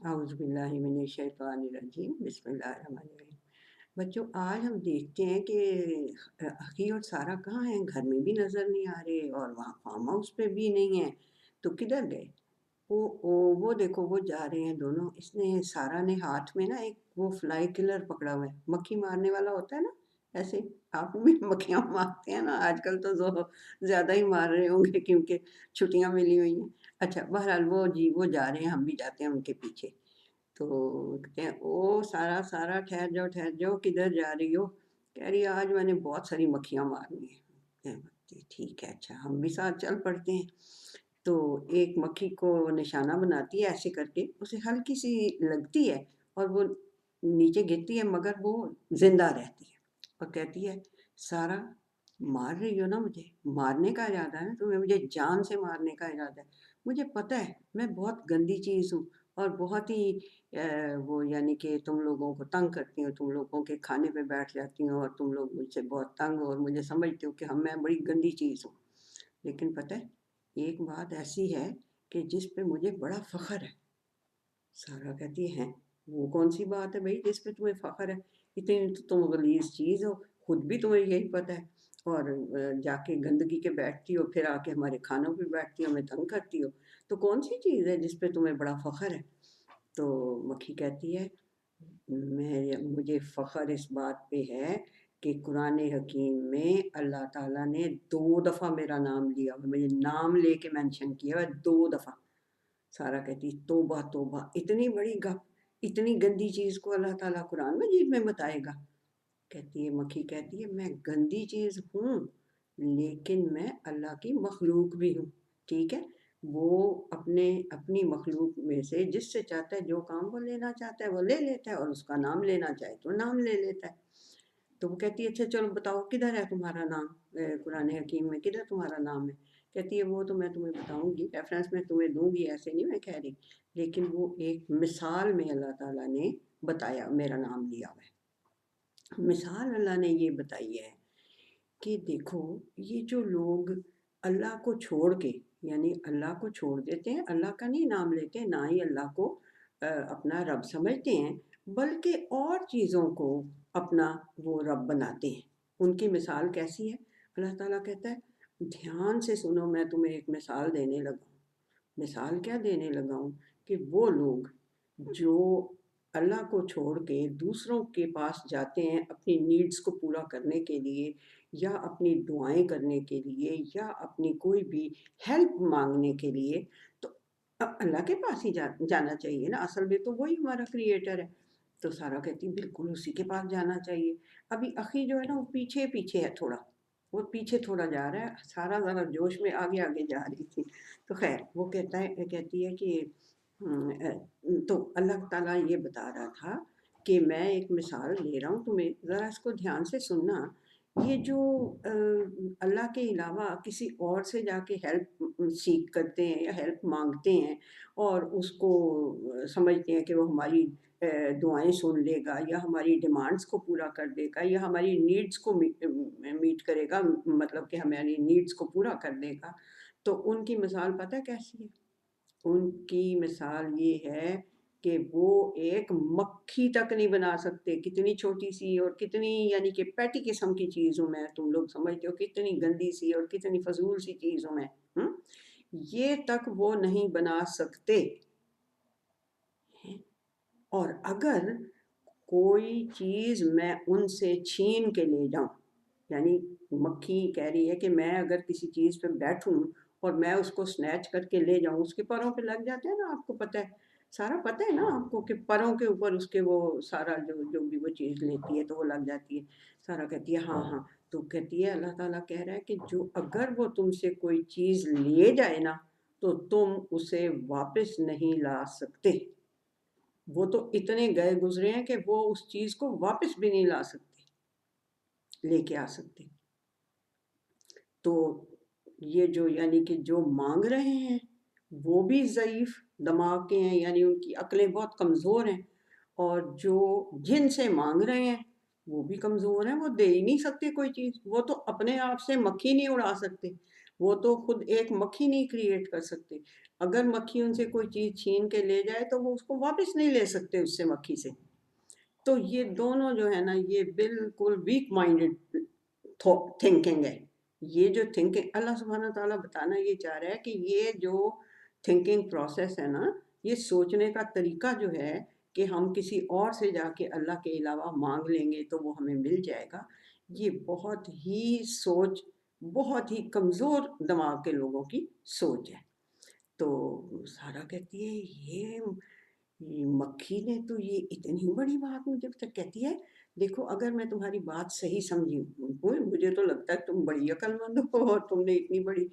اعوذ باللہ من الشیطان الرجیم، بسم اللہ الرحمن الرحیم۔ بچوں، آج ہم دیکھتے ہیں کہ اخی اور سارا کہاں ہیں؟ گھر میں بھی نظر نہیں آ رہے اور وہاں فارم ہاؤس پہ بھی نہیں ہیں، تو کدھر گئے؟ وہ دیکھو وہ جا رہے ہیں دونوں۔ اس نے سارا نے ہاتھ میں نا ایک وہ فلائی کلر پکڑا ہوا ہے، مکھی مارنے والا ہوتا ہے نا، ایسے آپ بھی مکھیاں مارتے ہیں نا آج کل، تو زیادہ ہی مار رہے ہوں گے کیونکہ چھٹیاں ملی ہوئی ہیں۔ اچھا بہرحال وہ جا رہے ہیں، ہم بھی جاتے ہیں ان کے پیچھے۔ تو کہتے ہیں او سارا سارا ٹھہر جاؤ، کدھر جا رہی ہو؟ کہہ رہی آج میں نے بہت ساری مکھیاں مارنی ہیں۔ ٹھیک ہے، اچھا ہم بھی ساتھ چل پڑتے ہیں۔ تو ایک مکھی کو نشانہ بناتی ہے ایسے کر کے، اسے ہلکی سی لگتی ہے اور وہ نیچے گرتی ہے، مگر وہ زندہ رہتی ہے اور کہتی ہے سارا مار رہی ہو نا مجھے؟ مارنے کا ارادہ ہے تمہیں؟ مجھے جان سے مارنے کا ارادہ ہے؟ مجھے پتہ ہے میں بہت گندی چیز ہوں اور بہت ہی وہ یعنی کہ تم لوگوں کو تنگ کرتی ہوں، تم لوگوں کے کھانے پہ بیٹھ جاتی ہوں اور تم لوگ مجھ سے بہت تنگ ہو اور مجھے سمجھتے ہو کہ میں بڑی گندی چیز ہوں۔ لیکن پتہ ہے ایک بات ایسی ہے کہ جس پہ مجھے بڑا فخر ہے۔ سارا کہتی ہے وہ کون سی بات ہے بھائی جس پہ تمہیں فخر ہے؟ اتنی تو تم غلیظ چیز ہو، خود بھی تمہیں یہی پتہ ہے، اور جا کے گندگی کے بیٹھتی ہو، پھر آ کے ہمارے کھانوں پہ بیٹھتی ہو، ہمیں تنگ کرتی ہو، تو کون سی چیز ہے جس پہ تمہیں بڑا فخر ہے؟ تو مکھی کہتی ہے مجھے فخر اس بات پہ ہے کہ قرآن حکیم میں اللہ تعالیٰ نے 2 دفعہ میرا نام لیا، مجھے نام لے کے مینشن کیا ہے 2 دفعہ۔ سارا کہتی توبہ توبہ، اتنی بڑی گپ، اتنی گندی چیز کو اللہ تعالیٰ قرآن مجید میں بتائے گا؟ کہتی ہے مکھی کہتی ہے میں گندی چیز ہوں لیکن میں اللہ کی مخلوق بھی ہوں، ٹھیک ہے؟ وہ اپنی مخلوق میں سے جس سے چاہتا ہے جو کام وہ لینا چاہتا ہے وہ لے لیتا ہے، اور اس کا نام لینا چاہے تو نام لے لیتا ہے۔ تو وہ کہتی ہے اچھا چلو بتاؤ کدھر ہے تمہارا نام؟ قرآن حکیم میں کدھر تمہارا نام ہے؟ کہتی ہے وہ تو میں تمہیں بتاؤں گی، ریفرنس میں تمہیں دوں گی، ایسے نہیں میں کہہ رہی، لیکن وہ ایک مثال میں اللہ تعالیٰ نے بتایا، میرا نام لیا ہوا ہے۔ مثال اللہ نے یہ بتائی ہے کہ دیکھو یہ جو لوگ اللہ کو چھوڑ کے، یعنی اللہ کو چھوڑ دیتے ہیں، اللہ کا نہیں نام لیتے، نہ ہی اللہ کو اپنا رب سمجھتے ہیں، بلکہ اور چیزوں کو اپنا وہ رب بناتے ہیں۔ ان کی مثال کیسی ہے؟ اللہ تعالیٰ کہتا ہے دھیان سے سنو، میں تمہیں ایک مثال دینے لگا ہوں۔ مثال کیا دینے لگا ہوں؟ کہ وہ لوگ جو اللہ کو چھوڑ کے دوسروں کے پاس جاتے ہیں اپنی نیڈز کو پورا کرنے کے لیے، یا اپنی دعائیں کرنے کے لیے، یا اپنی کوئی بھی ہیلپ مانگنے کے لیے، تو اللہ کے پاس ہی جانا چاہیے نا، اصل میں تو وہی ہمارا کریٹر ہے۔ تو سارا کہتی بالکل اسی کے پاس جانا چاہیے۔ ابھی اخی جو ہے نا وہ پیچھے پیچھے ہے تھوڑا، وہ پیچھے تھوڑا جا رہا ہے، سارا ذرا جوش میں آگے آگے جا رہی تھی۔ تو خیر وہ کہتی ہے کہ تو اللہ تعالیٰ یہ بتا رہا تھا کہ میں ایک مثال دے رہا ہوں تمہیں، ذرا اس کو دھیان سے سننا۔ یہ جو اللہ کے علاوہ کسی اور سے جا کے ہیلپ سیکھ کرتے ہیں یا ہیلپ مانگتے ہیں اور اس کو سمجھتے ہیں کہ وہ ہماری دعائیں سن لے گا یا ہماری ڈیمانڈس کو پورا کر دے گا یا ہماری نیڈز کو میٹ کرے گا، مطلب کہ ہماری نیڈز کو پورا کر دے گا، تو ان کی مثال پتہ ہے کیسی ہے؟ ان کی مثال یہ ہے کہ وہ ایک مکھی تک نہیں بنا سکتے، کتنی چھوٹی سی اور کتنی یعنی کہ پیٹی قسم کی چیز ہوں میں، تم لوگ سمجھتے ہو کتنی گندی سی اور کتنی فضول سی چیز ہوں میں، یہ تک وہ نہیں بنا سکتے۔ اور اگر کوئی چیز میں ان سے چھین کے لے جاؤں، یعنی مکھی کہہ رہی ہے کہ میں اگر کسی چیز پہ بیٹھوں اور میں اس کو سنیچ کر کے لے جاؤں، اس کے پروں پہ لگ جاتے ہیں نا، آپ کو پتہ ہے، سارا پتہ ہے نا آپ کو کہ پروں کے اوپر اس کے وہ سارا جو بھی وہ چیز لیتی ہے تو وہ لگ جاتی ہے۔ سارا کہتی ہے ہاں ہاں، تو کہتی ہے اللہ تعالیٰ کہہ رہا ہے کہ جو اگر وہ تم سے کوئی چیز لے جائے نا تو تم اسے واپس نہیں لا سکتے۔ وہ تو اتنے گئے گزرے ہیں کہ وہ اس چیز کو واپس بھی نہیں لا سکتے، لے کے آ سکتے۔ تو یہ جو یعنی کہ جو مانگ رہے ہیں وہ بھی ضعیف دماغ کے ہیں، یعنی ان کی عقلیں بہت کمزور ہیں، اور جو جن سے مانگ رہے ہیں وہ بھی کمزور ہیں، وہ دے ہی نہیں سکتے کوئی چیز، وہ تو اپنے آپ سے مکھی نہیں اڑا سکتے، وہ تو خود ایک مکھی نہیں کریٹ کر سکتے. اگر مکھی ان سے کوئی چیز چھین کے لے جائے تو وہ اس کو واپس نہیں لے سکتے اس سے مکھی سے. تو یہ دونوں جو ہے نا یہ بالکل ویک مائنڈڈ تھنکنگ ہے. یہ جو تھنکنگ اللہ سبحانہ تعالیٰ بتانا یہ چاہ رہا ہے کہ یہ جو تھنکنگ پروسیس ہے نا، یہ سوچنے کا طریقہ جو ہے کہ ہم کسی اور سے جا کے اللہ کے علاوہ مانگ لیں گے تو وہ ہمیں مل جائے گا، یہ بہت ہی سوچ بہت ہی کمزور دماغ کے لوگوں کی سوچ ہے. تو سارا کہتی ہے یہ مکھی نے تو یہ اتنی بڑی بات مجھے تک کہتی ہے. دیکھو اگر میں تمہاری بات صحیح سمجھی ہوں، مجھے تو لگتا ہے تم بڑی عقل مند ہو اور تم نے اتنی بڑی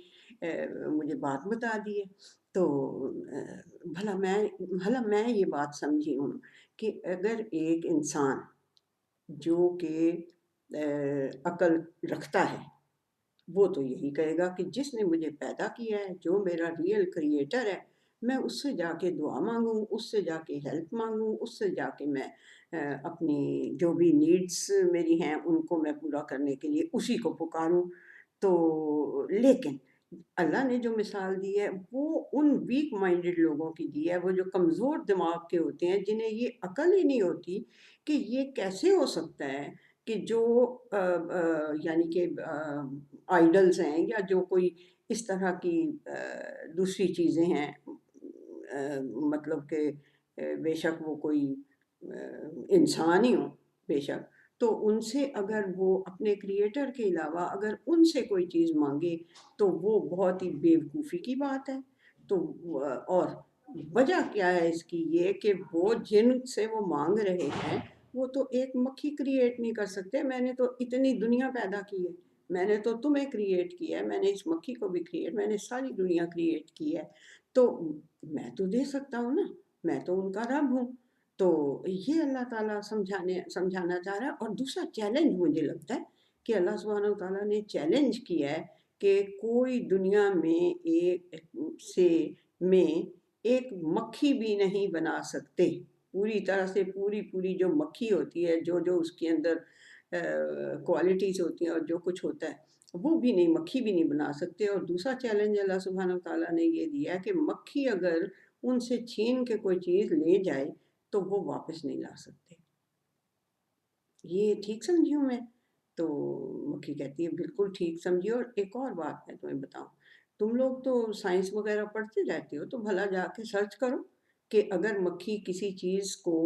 مجھے بات بتا دی ہے. تو بھلا میں یہ بات سمجھی ہوں کہ اگر ایک انسان جو کہ عقل رکھتا ہے وہ تو یہی کہے گا کہ جس نے مجھے پیدا کیا ہے، جو میرا ریئل کریٹر ہے، میں اس سے جا کے دعا مانگوں، اس سے جا کے ہیلپ مانگوں، اس سے جا کے میں اپنی جو بھی نیڈس میری ہیں ان کو میں پورا کرنے کے لیے اسی کو پکاروں. تو لیکن اللہ نے جو مثال دی ہے وہ ان ویک مائنڈڈ لوگوں کی دی ہے، وہ جو کمزور دماغ کے ہوتے ہیں، جنہیں یہ عقل ہی نہیں ہوتی کہ یہ کیسے ہو سکتا ہے کہ جو یعنی کہ آئیڈلز ہیں یا جو کوئی اس طرح کی دوسری چیزیں ہیں، مطلب کہ بے شک وہ کوئی انسان ہی ہوں بے شک، تو ان سے اگر وہ اپنے کریٹر کے علاوہ اگر ان سے کوئی چیز مانگے تو وہ بہت ہی بیوقوفی کی بات ہے. تو اور وجہ کیا ہے اس کی؟ یہ کہ وہ جن سے وہ مانگ رہے ہیں وہ تو ایک مکھی کریٹ نہیں کر سکتے. میں نے تو اتنی دنیا پیدا کی ہے، میں نے تو تمہیں کریٹ کیا ہے، میں نے اس مکھی کو بھی کریٹ، میں نے ساری دنیا کریٹ کی ہے، تو میں تو دے سکتا ہوں نا، میں تو ان کا رب ہوں. تو یہ اللہ تعالیٰ سمجھانا چاہ رہا ہے. اور دوسرا چیلنج مجھے لگتا ہے کہ اللہ سبحانہ تعالیٰ نے چیلنج کیا ہے کہ کوئی دنیا میں میں ایک مکھی بھی نہیں بنا سکتے. پوری طرح سے پوری جو مکھی ہوتی ہے، جو اس کے اندر کوالٹیز ہوتی ہیں اور جو کچھ ہوتا ہے وہ بھی نہیں، مکھی بھی نہیں بنا سکتے. اور دوسرا چیلنج اللہ سبحانہ تعالیٰ نے یہ دیا ہے کہ مکھی اگر ان سے چھین کے کوئی چیز لے جائے تو وہ واپس نہیں لا سکتے. یہ ٹھیک سمجھی ہوں میں؟ تو مکھی کہتی ہے بالکل ٹھیک سمجھی. اور ایک اور بات میں تمہیں بتاؤں، تم لوگ تو سائنس وغیرہ پڑھتے رہتے ہو، تو بھلا جا کے سرچ کرو کہ اگر مکھی کسی چیز کو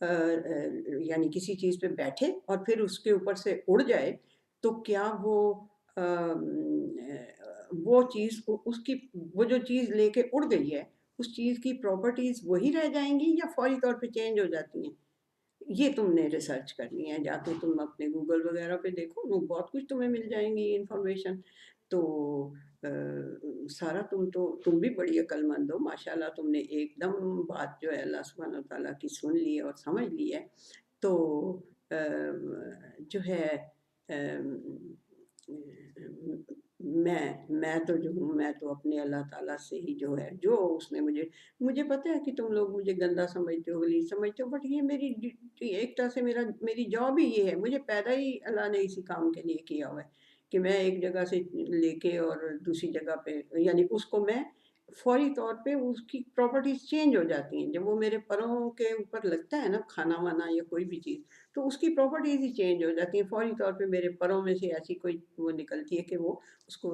یعنی کسی چیز پہ بیٹھے اور پھر اس کے اوپر سے اڑ جائے تو کیا وہ چیز اس کی وہ جو چیز لے کے اڑ گئی ہے اس چیز کی پراپرٹیز وہی رہ جائیں گی یا فوری طور پہ چینج ہو جاتی ہیں؟ یہ تم نے ریسرچ کرنی ہے، جا کے تم اپنے گوگل وغیرہ پہ دیکھو، وہ بہت کچھ تمہیں مل جائیں گی انفارمیشن. تو سارا تم بھی بڑی عقل مند ہو ماشاء اللہ، تم نے ایک دم بات جو ہے اللہ سبحانہ تعالیٰ کی سن لی ہے اور سمجھ لی ہے. تو جو ہے میں تو جو ہوں، میں تو اپنے اللہ تعالیٰ سے ہی جو ہے، جو اس نے مجھے پتہ ہے کہ تم لوگ مجھے گندا سمجھتے ہو، غلیظ سمجھتے ہو، بٹ یہ ایک طرح سے میری جاب ہی یہ ہے. مجھے پیدا ہی اللہ نے اسی کام کے لیے کیا ہوا ہے کہ میں ایک جگہ سے لے کے اور دوسری جگہ پہ، یعنی اس کو میں فوری طور پہ اس کی پراپرٹیز چینج ہو جاتی ہیں. جب وہ میرے پروں کے اوپر لگتا ہے نا کھانا وانا یا کوئی بھی چیز، تو اس کی پراپرٹیز ہی چینج ہو جاتی ہیں فوری طور پہ. میرے پروں میں سے ایسی کوئی وہ نکلتی ہے کہ وہ اس کو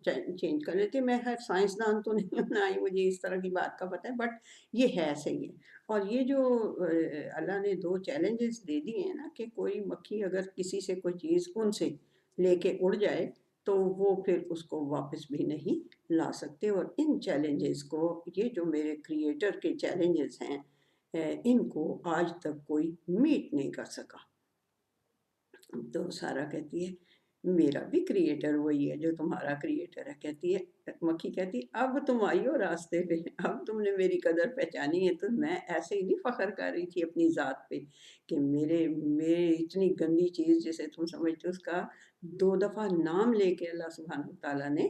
چینج کر لیتے. میں خیر سائنسدان تو نہیں ہوں، نہ ہی مجھے اس طرح کی بات کا پتہ ہے، بٹ یہ ہے صحیح ہے. اور یہ جو اللہ نے دو چیلنجز دے دیے ہیں نا کہ کوئی مکھی اگر کسی سے کوئی چیز ان سے لے کے اڑ جائے تو وہ پھر اس کو واپس بھی نہیں لا سکتے. اور ان چیلنجز کو، یہ جو میرے کریٹر کے چیلنجز ہیں، ان کو آج تک کوئی میٹ نہیں کر سکا. تو سارا کہتی ہے میرا بھی کریٹر وہی ہے جو تمہارا کریٹر ہے. کہتی ہے مکھی کہتی اب تم آئی ہو راستے پہ، اب تم نے میری قدر پہچانی ہے. تو میں ایسے ہی نہیں فخر کر رہی تھی اپنی ذات پہ کہ میرے اتنی گندی چیز جسے تم سمجھتے ہو اس کا 2 دفعہ نام لے کے اللہ سبحانہ تعالیٰ نے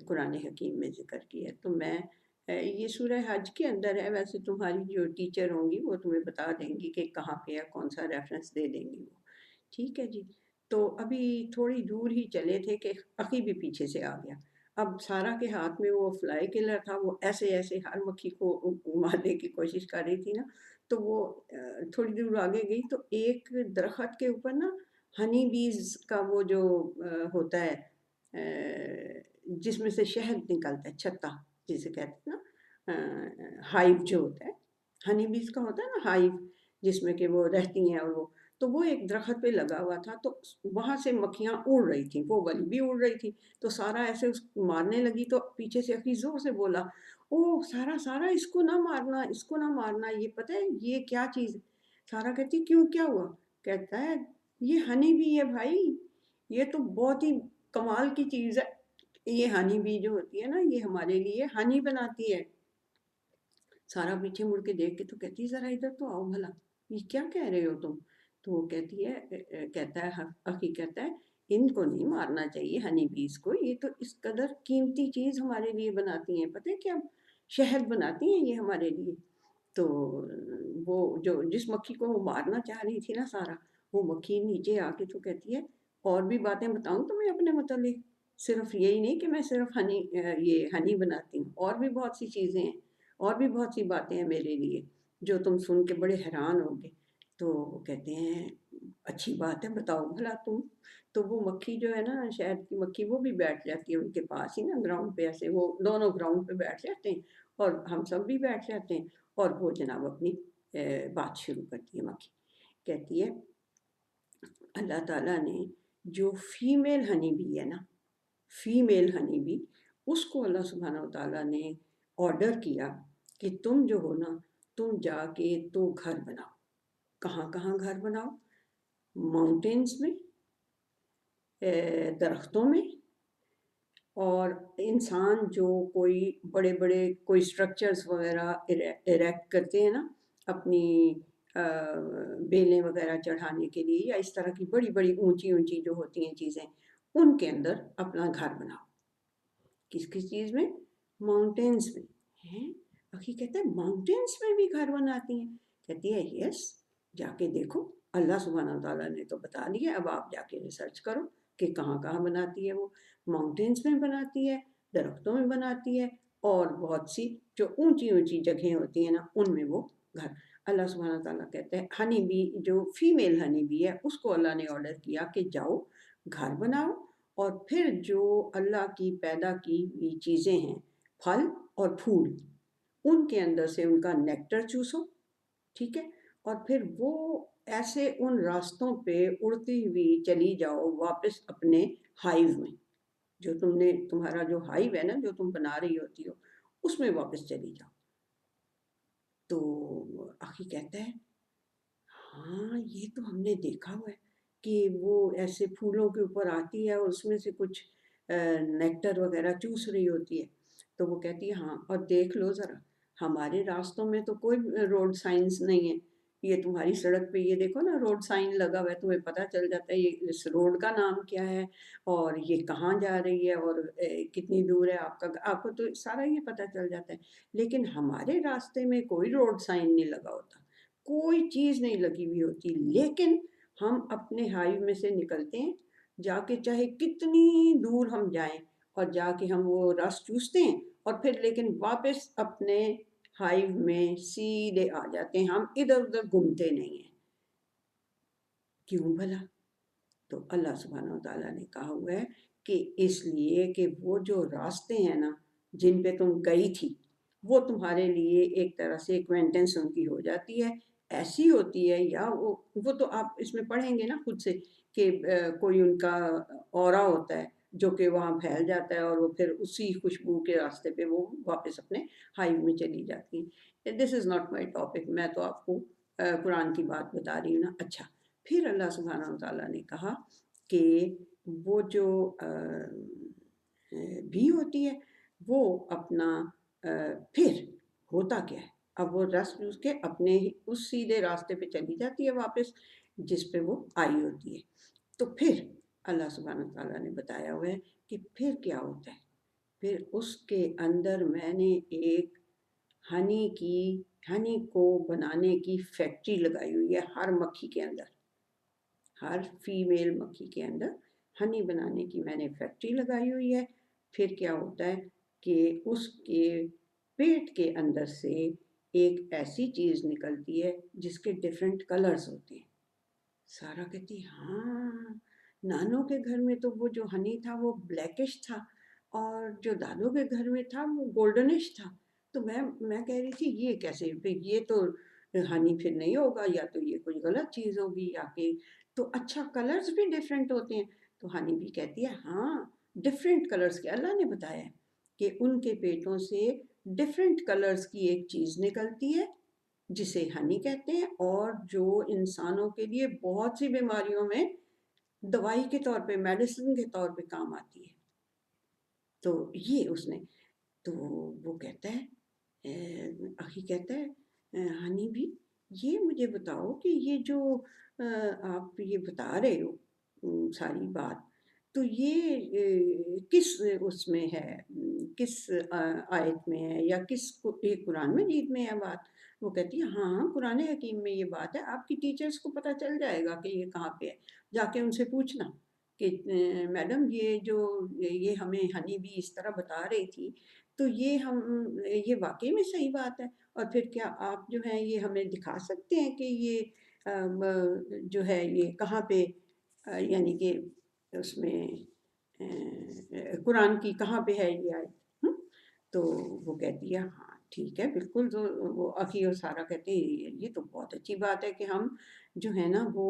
قرآن حکیم میں ذکر کیا ہے. تو میں یہ سورہ حج کے اندر ہے، ویسے تمہاری جو ٹیچر ہوں گی وہ تمہیں بتا دیں گی کہ کہاں پہ ہے، کون سا ریفرنس دے دیں گی وہ. ٹھیک ہے جی. تو ابھی تھوڑی دور ہی چلے تھے کہ اخی بھی پیچھے سے آ گیا۔ اب سارا کے ہاتھ میں وہ فلائی کلر تھا، وہ ایسے ایسے ہر مکھی کو مارنے کی کوشش کر رہی تھی نا، تو وہ تھوڑی دور آگے گئی تو ایک درخت کے اوپر نا ہنی بیز کا وہ جو ہوتا ہے جس میں سے شہد نکلتا ہے، چھتا جسے کہتے ہیں نا، ہائیو جو ہوتا ہے، ہنی بیز کا ہوتا ہے نا ہائیو، جس میں کہ وہ رہتی ہیں، اور وہ تو وہ ایک درخت پہ لگا ہوا تھا، تو وہاں سے مکھیاں اڑ رہی تھیں، وہ والی بھی اڑ رہی تھی، تو سارا ایسے اس کو مارنے لگی تو پیچھے سے اخی زور سے بولا، او سارا سارا اس کو نہ مارنا، اس کو نہ مارنا، یہ پتہ ہے یہ کیا چیز ہے؟ سارا کہتی کیوں، کیا ہوا؟ کہتا ہے یہ ہنی بی ہے بھائی، یہ تو بہت ہی کمال کی چیز ہے، یہ ہنی بی جو ہوتی ہے نا یہ ہمارے لیے ہنی بناتی ہے۔ سارا پیچھے مڑ کے دیکھ کے تو کہتی ہے ذرا ادھر تو آؤ بھلا، یہ کیا کہہ رہے ہو تم؟ تو وہ کہتی ہے، کہتا ہے اخی کہتا ہے ان کو نہیں مارنا چاہیے ہنی بیز کو، یہ تو اس قدر قیمتی چیز ہمارے لیے بناتی ہیں، پتہ ہے کیا شہد بناتی ہیں یہ ہمارے لیے۔ تو وہ جو جس مکھی کو وہ مارنا چاہ رہی تھی نا سارا، وہ مکھی نیچے آ کے تو کہتی ہے اور بھی باتیں بتاؤں تمہیں اپنے متعلق، صرف یہی نہیں کہ میں صرف ہنی یہ ہنی بناتی ہوں، اور بھی بہت سی چیزیں ہیں، اور بھی بہت سی باتیں ہیں میرے لیے جو تم سن کے بڑے حیران ہوگے۔ تو وہ کہتے ہیں اچھی بات ہے بتاؤ بھلا تم۔ تو وہ مکھی جو ہے نا شہد کی مکھی، وہ بھی بیٹھ جاتی ہے ان کے پاس ہی نا گراؤنڈ پہ، ایسے وہ دونوں گراؤنڈ پہ بیٹھ جاتے ہیں اور ہم سب بھی بیٹھ جاتے ہیں، اور وہ جناب اپنی بات شروع کرتی ہے مکھی، کہتی ہے اللہ تعالیٰ نے جو فیمیل ہنی بی ہے نا، فیمیل ہنی بی، اس کو اللہ سبحانہ و تعالیٰ نے آرڈر کیا کہ تم جو ہو نا، تم جا کے تو گھر بناؤ۔ کہاں کہاں گھر بناؤ؟ ماؤنٹینس میں، درختوں میں، اور انسان جو کوئی بڑے بڑے کوئی سٹرکچرز وغیرہ اریکٹ کرتے ہیں نا اپنی بیلیں وغیرہ چڑھانے کے لیے، یا اس طرح کی بڑی بڑی اونچی اونچی جو ہوتی ہیں چیزیں، ان کے اندر اپنا گھر بناؤ۔ کس کس چیز میں؟ ماؤنٹینس میں ہیں۔ اخی کہتا ہے ماؤنٹینس میں بھی گھر بناتی ہیں؟ کہتی ہے یس، جا کے دیکھو، اللہ سبحانہ تعالیٰ نے تو بتا دیا، اب آپ جا کے ریسرچ کرو کہ کہاں کہاں بناتی ہے وہ۔ ماؤنٹینس میں بناتی ہے، درختوں میں بناتی ہے، اور بہت سی جو اونچی اونچی جگہیں ہوتی ہیں نا ان میں وہ گھر۔ اللہ سبحانہ تعالیٰ کہتے ہیں ہنی بی جو فیمیل ہنی بی ہے اس کو اللہ نے آرڈر کیا کہ جاؤ گھر بناؤ، اور پھر جو اللہ کی پیدا کی ہوئی چیزیں ہیں، پھل اور پھول، ان کے اندر سے ان کا نیکٹر چوسو، ٹھیک ہے، اور پھر وہ ایسے ان راستوں پہ اڑتی ہوئی چلی جاؤ واپس اپنے ہائیو میں، جو تم نے تمہارا جو ہائیو ہے نا جو تم بنا رہی ہوتی ہو اس میں واپس چلی جاؤ۔ تو اخی کہتا ہے ہاں یہ تو ہم نے دیکھا ہوا ہے کہ وہ ایسے پھولوں کے اوپر آتی ہے اور اس میں سے کچھ نیکٹر وغیرہ چوس رہی ہوتی ہے۔ تو وہ کہتی ہے ہاں، اور دیکھ لو ذرا ہمارے راستوں میں تو کوئی روڈ سائنس نہیں ہے، یہ تمہاری سڑک پہ یہ دیکھو نا روڈ سائن لگا ہوا ہے، تمہیں پتہ چل جاتا ہے یہ اس روڈ کا نام کیا ہے اور یہ کہاں جا رہی ہے اور کتنی دور ہے آپ کا، آپ کو تو سارا یہ پتہ چل جاتا ہے، لیکن ہمارے راستے میں کوئی روڈ سائن نہیں لگا ہوتا، کوئی چیز نہیں لگی ہوئی ہوتی، لیکن ہم اپنے ہائیو میں سے نکلتے ہیں، جا کے چاہے کتنی دور ہم جائیں اور جا کے ہم وہ رس چوستے ہیں، اور پھر لیکن واپس اپنے ہائیو میں سیدھے آ جاتے ہیں، ہم ادھر ادھر گھومتے نہیں ہیں۔ کیوں بھلا؟ تو اللہ سبحانہ و تعالیٰ نے کہا ہوا ہے کہ اس لیے کہ وہ جو راستے ہیں نا جن پہ تم گئی تھی، وہ تمہارے لیے ایک طرح سے ایکوینٹنس ان کی ہو جاتی ہے، ایسی ہوتی ہے، یا وہ تو آپ اس میں پڑھیں گے نا خود سے کہ کوئی ان کا اورا ہوتا ہے جو کہ وہاں پھیل جاتا ہے، اور وہ پھر اسی خوشبو کے راستے پہ وہ واپس اپنے ہائیو میں چلی جاتی ہیں۔ دس از ناٹ مائی ٹاپک، میں تو آپ کو قرآن کی بات بتا رہی ہوں نا۔ اچھا، پھر اللہ سبحانہ و تعالیٰ نے کہا کہ وہ جو بھی ہوتی ہے وہ اپنا پھر ہوتا کیا ہے، اب وہ رس چوس کے اپنے اس سیدھے راستے پہ چلی جاتی ہے واپس جس پہ وہ آئی ہوتی ہے۔ تو پھر اللہ سبحانہ تعالیٰ نے بتایا ہوا ہے کہ پھر کیا ہوتا ہے، پھر اس کے اندر میں نے ایک ہنی کو بنانے کی فیکٹری لگائی ہوئی ہے ہر مکھی کے اندر، ہر فیمیل مکھی کے اندر ہنی بنانے کی میں نے فیکٹری لگائی ہوئی ہے. پھر کیا ہوتا ہے کہ اس کے پیٹ کے اندر سے ایک ایسی چیز نکلتی ہے جس کے ڈفرینٹ کلرز ہوتے ہیں. سارا کہتی ہاں، نانوں کے گھر میں تو وہ جو ہنی تھا وہ بلیکش تھا اور جو دادوں کے گھر میں تھا وہ گولڈنش تھا. تو میں کہہ رہی تھی یہ کیسے، یہ تو ہنی پھر نہیں ہوگا، یا تو یہ کوئی غلط چیز ہوگی یا کہ تو اچھا کلرز بھی ڈفرینٹ ہوتے ہیں. تو ہنی بھی کہتی ہے ہاں، ڈفرینٹ کلرز کے اللہ نے بتایا ہے کہ ان کے پیٹوں سے ڈفرینٹ کلرز کی ایک چیز نکلتی ہے جسے ہنی کہتے ہیں، اور جو انسانوں کے لیے بہت سی بیماریوں میں دوائی کے طور پہ، میڈیسن کے طور پہ کام آتی ہے. تو یہ اس نے، تو وہ کہتا ہے اخی کہتا ہے ہنی بھی یہ مجھے بتاؤ کہ یہ جو آپ یہ بتا رہے ہو ساری بات، تو یہ کس اس میں ہے، کس آیت میں ہے یا کس قرآن مجید میں ہے بات؟ وہ کہتی ہے ہاں قرآن حکیم میں یہ بات ہے، آپ کی ٹیچرز کو پتہ چل جائے گا کہ یہ کہاں پہ ہے، جا کے ان سے پوچھنا کہ میڈم یہ جو یہ ہمیں ہنی بھی اس طرح بتا رہی تھی، تو یہ واقعی میں صحیح بات ہے، اور پھر کیا آپ جو ہیں یہ ہمیں دکھا سکتے ہیں کہ یہ جو ہے یہ کہاں پہ یعنی کہ اس میں قرآن کی کہاں پہ ہے یہ آیت؟ تو وہ کہتی ہے ہاں ٹھیک ہے بالکل. تو وہ اخی اور سارا کہتے ہیں یہ تو بہت اچھی بات ہے کہ ہم جو ہے نا وہ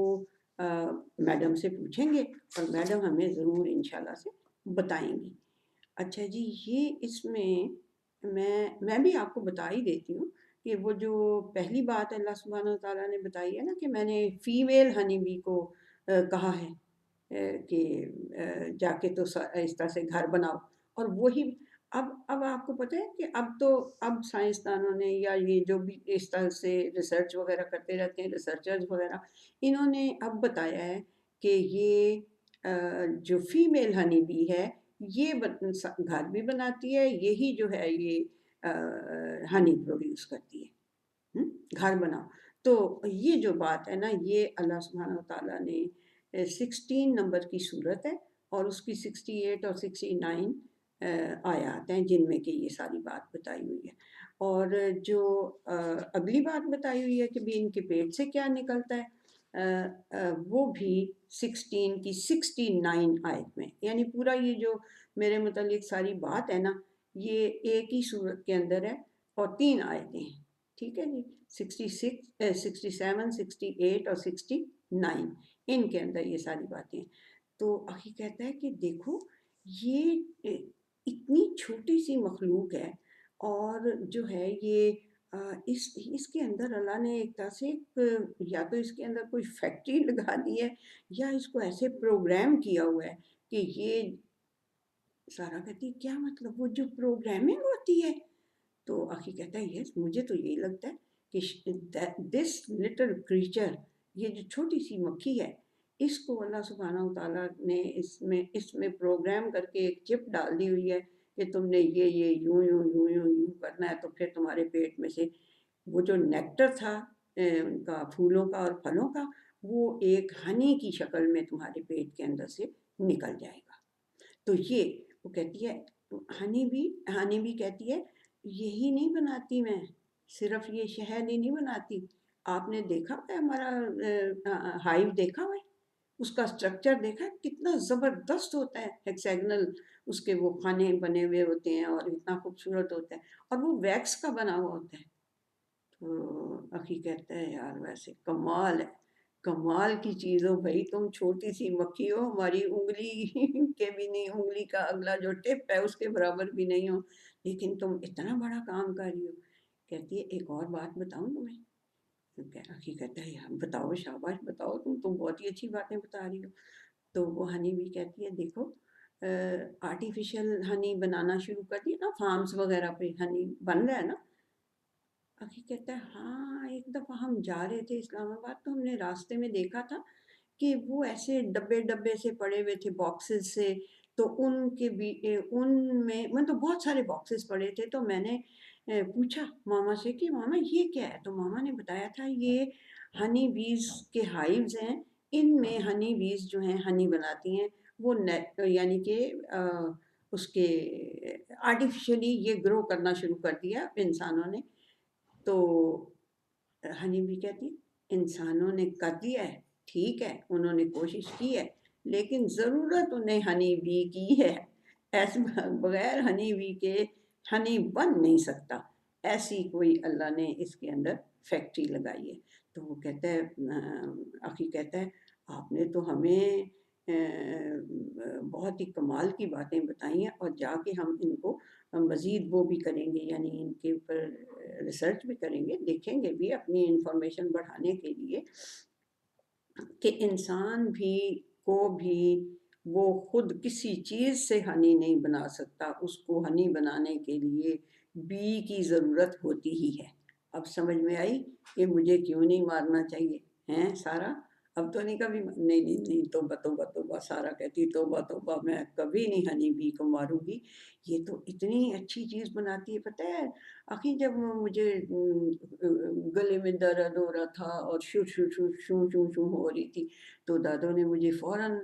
میڈم سے پوچھیں گے اور میڈم ہمیں ضرور انشاءاللہ سے بتائیں گی. اچھا جی، یہ اس میں بھی آپ کو بتا ہی دیتی ہوں کہ وہ جو پہلی بات اللہ سبحانہ و تعالیٰ نے بتائی ہے نا کہ میں نے فیمیل ہنی بی کو کہا ہے کہ جا کے تو اس طرح سے گھر بناؤ، اور وہی اب آپ کو پتہ ہے کہ اب سائنسدانوں نے یا یہ جو بھی اس طرح سے ریسرچ وغیرہ کرتے رہتے ہیں ریسرچرز وغیرہ، انہوں نے اب بتایا ہے کہ یہ جو فیمیل ہنی بی ہے یہ گھر بھی بناتی ہے، یہی جو ہے یہ ہنی پروڈیوس کرتی ہے. گھر بناؤ. تو یہ جو بات ہے نا یہ اللہ سبحانہ و تعالیٰ نے 16 نمبر کی صورت ہے اور اس کی 68 اور 69 آیات ہیں جن میں کہ یہ ساری بات بتائی ہوئی ہے. اور جو اگلی بات بتائی ہوئی ہے کہ بھی ان کے پیٹ سے کیا نکلتا ہے، وہ بھی 16 کی 69 آیت میں، یعنی پورا یہ جو میرے متعلق ساری بات ہے نا یہ ایک ہی صورت کے اندر ہے اور 3 آیتیں ہیں. ٹھیک ہے جی، 66 67 68 اور 69 ان کے اندر یہ ساری باتیں ہیں. تو اخی کہتا ہے کہ دیکھو یہ اتنی چھوٹی سی مخلوق ہے اور جو ہے یہ اس کے اندر اللہ نے ایک طرح سے یا تو اس کے اندر کوئی فیکٹری لگا دی ہے یا اس کو ایسے پروگرام کیا ہوا ہے کہ یہ سارا کہتی ہے کیا مطلب وہ جو پروگرامنگ ہوتی ہے؟ تو اخی کہتا ہے یس مجھے تو یہی لگتا ہے کہ دس لٹل کریچر، یہ جو چھوٹی سی مکھی ہے، اس کو اللہ سبحانہ و تعالیٰ نے اس میں پروگرام کر کے ایک چپ ڈال دی ہوئی ہے کہ تم نے یہ یوں یوں یوں یوں یوں کرنا ہے، تو پھر تمہارے پیٹ میں سے وہ جو نیکٹر تھا ان کا پھولوں کا اور پھلوں کا، وہ ایک ہنی کی شکل میں تمہارے پیٹ کے اندر سے نکل جائے گا. تو یہ وہ کہتی ہے ہنی بھی کہتی ہے یہی نہیں بناتی میں، صرف یہ شہد ہی نہیں بناتی. آپ نے دیکھا ہے ہمارا ہائیو دیکھا ہوا ہے، اس کا سٹرکچر دیکھا ہے کتنا زبردست ہوتا ہے، ہیکسیگنل اس کے وہ خانے بنے ہوئے ہوتے ہیں اور اتنا خوبصورت ہوتا ہے، اور وہ ویکس کا بنا ہوا ہوتا ہے. تو اخی کہتا ہے یار ویسے کمال ہے، کمال کی چیز ہو بھائی، تم چھوٹی سی مکھی ہو، ہماری انگلی کے بھی نہیں، انگلی کا اگلا جو ٹپ ہے اس کے برابر بھی نہیں ہو، لیکن تم اتنا بڑا کام کر رہی ہو. کہتی ہے ایک اور بات بتاؤں تمہیں؟ اخی کہتا ہے یار بتاؤ، شاباش بتاؤ، تم تو بہت ہی اچھی باتیں بتا رہی ہو. تو وہ ہنی بھی کہتی ہے دیکھو آرٹیفیشل ہنی بنانا شروع کر دیا نا، فارمز وغیرہ پہ ہنی بن رہا ہے نا. اخی کہتا ہے ہاں ایک دفعہ ہم جا رہے تھے اسلام آباد تو ہم نے راستے میں دیکھا تھا کہ وہ ایسے ڈبے سے پڑے ہوئے تھے باکسز سے، تو ان کے بھی ان میں تو بہت سارے باکسز پڑے تھے. تو میں نے پوچھا ماما سے کہ ماما یہ کیا ہے؟ تو ماما نے بتایا تھا یہ ہنی بیز کے ہائیوز ہیں ان میں ہنی بیز جو ہیں ہنی بناتی ہیں، وہ یعنی کہ اس کے آرٹیفیشلی یہ گرو کرنا شروع کر دیا انسانوں نے. تو ہنی بی کہتی انسانوں نے کر دیا ہے، ٹھیک ہے، انہوں نے کوشش کی ہے، لیکن ضرورت انہیں ہنی بی کی ہے. ایسے بغیر ہنی بی کے ہنی بن نہیں سکتا، ایسی کوئی اللہ نے اس کے اندر فیکٹری لگائی ہے. تو وہ کہتا ہے اخی کہتا ہے آپ نے تو ہمیں بہت ہی کمال کی باتیں بتائی ہیں، اور جا کے ہم ان کو مزید وہ بھی کریں گے، یعنی ان کے اوپر ریسرچ بھی کریں گے، دیکھیں گے بھی اپنی انفارمیشن بڑھانے کے لیے کہ انسان بھی کو بھی وہ خود کسی چیز سے ہنی نہیں بنا سکتا، اس کو ہنی بنانے کے لیے بی کی ضرورت ہوتی ہی ہے. اب سمجھ میں آئی کہ مجھے کیوں نہیں مارنا چاہیے ہیں سارا؟ اب تو نہیں کبھی نہیں نہیں نہیں، توبہ توبہ توبہ. سارا کہتی توبہ توبہ، میں کبھی نہیں ہنی بی کو ماروں گی، یہ تو اتنی اچھی چیز بناتی ہے. پتہ ہے آخر جب مجھے گلے میں درد ہو رہا تھا اور شو شو شو شو شو شو ہو رہی تھی، تو دادوں نے مجھے فوراً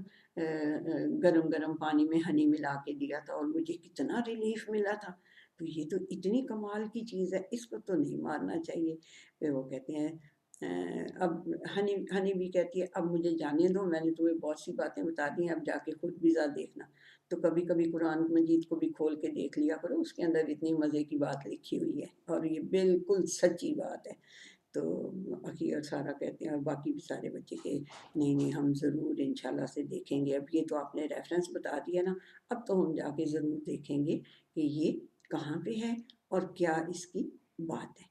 گرم گرم پانی میں ہنی ملا کے دیا تھا، اور مجھے کتنا ریلیف ملا تھا. تو یہ تو اتنی کمال کی چیز ہے، اس کو تو نہیں مارنا چاہیے. پھر وہ کہتے ہیں اب ہنی بھی کہتی ہے اب مجھے جانے دو، میں نے تمہیں بہت سی باتیں بتا دی ہیں، اب جا کے خود بھی ذرا دیکھنا. تو کبھی کبھی قرآن مجید کو بھی کھول کے دیکھ لیا کرو، اس کے اندر اتنی مزے کی بات لکھی ہوئی ہے، اور یہ بالکل سچی بات ہے. تو عقی اور سارا کہتے ہیں، اور باقی بھی سارے بچے کہ نہیں نہیں ہم ضرور انشاءاللہ سے دیکھیں گے. اب یہ تو آپ نے ریفرنس بتا دیا نا، اب تو ہم جا کے ضرور دیکھیں گے کہ یہ کہاں پہ ہے اور کیا اس کی بات ہے.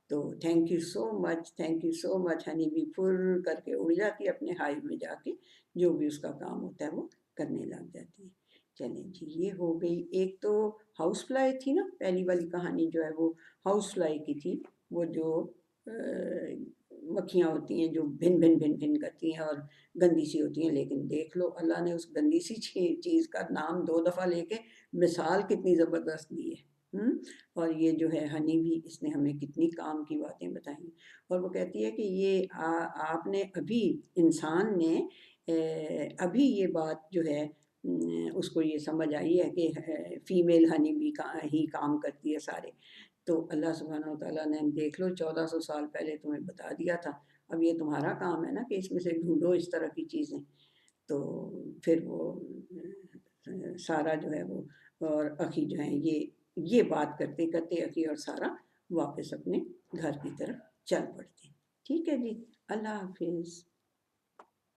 تو thank you so much, thank you so much. Honey بھی پھر کر کے اڑ جاتی ہے اپنے ہائیو میں جا کے، جو بھی اس کا کام ہوتا ہے وہ کرنے لگ جاتی ہے. چلیں جی، یہ ہو گئی. ایک تو ہاؤس فلائی تھی نا، پہلی والی کہانی جو ہے وہ ہاؤس فلائی کی تھی، وہ جو مکھیاں ہوتی ہیں جو بھن بھن بھن بھن کرتی ہیں اور گندی سی ہوتی ہیں. لیکن دیکھ لو اللہ نے اس گندی سی چیز کا نام 2 دفعہ لے کے مثال کتنی زبردست دی ہے. اور یہ جو ہے ہنی بھی، اس نے ہمیں کتنی کام کی باتیں بتائیں. اور وہ کہتی ہے کہ یہ آپ نے ابھی، انسان نے ابھی یہ بات جو ہے اس کو یہ سمجھ آئی ہے کہ فیمیل ہنی بھی ہی کام کرتی ہے سارے. تو اللہ سبحانہ وتعالیٰ نے دیکھ لو 1400 سال پہلے تمہیں بتا دیا تھا، اب یہ تمہارا کام ہے نا کہ اس میں سے ڈھونڈو اس طرح کی چیزیں. تو پھر وہ سارا جو ہے وہ اور اخی جو ہیں یہ بات کرتے کرتے اخی اور سارا واپس اپنے گھر کی طرف چل پڑتے ہیں. ٹھیک ہے جی، اللہ حافظ.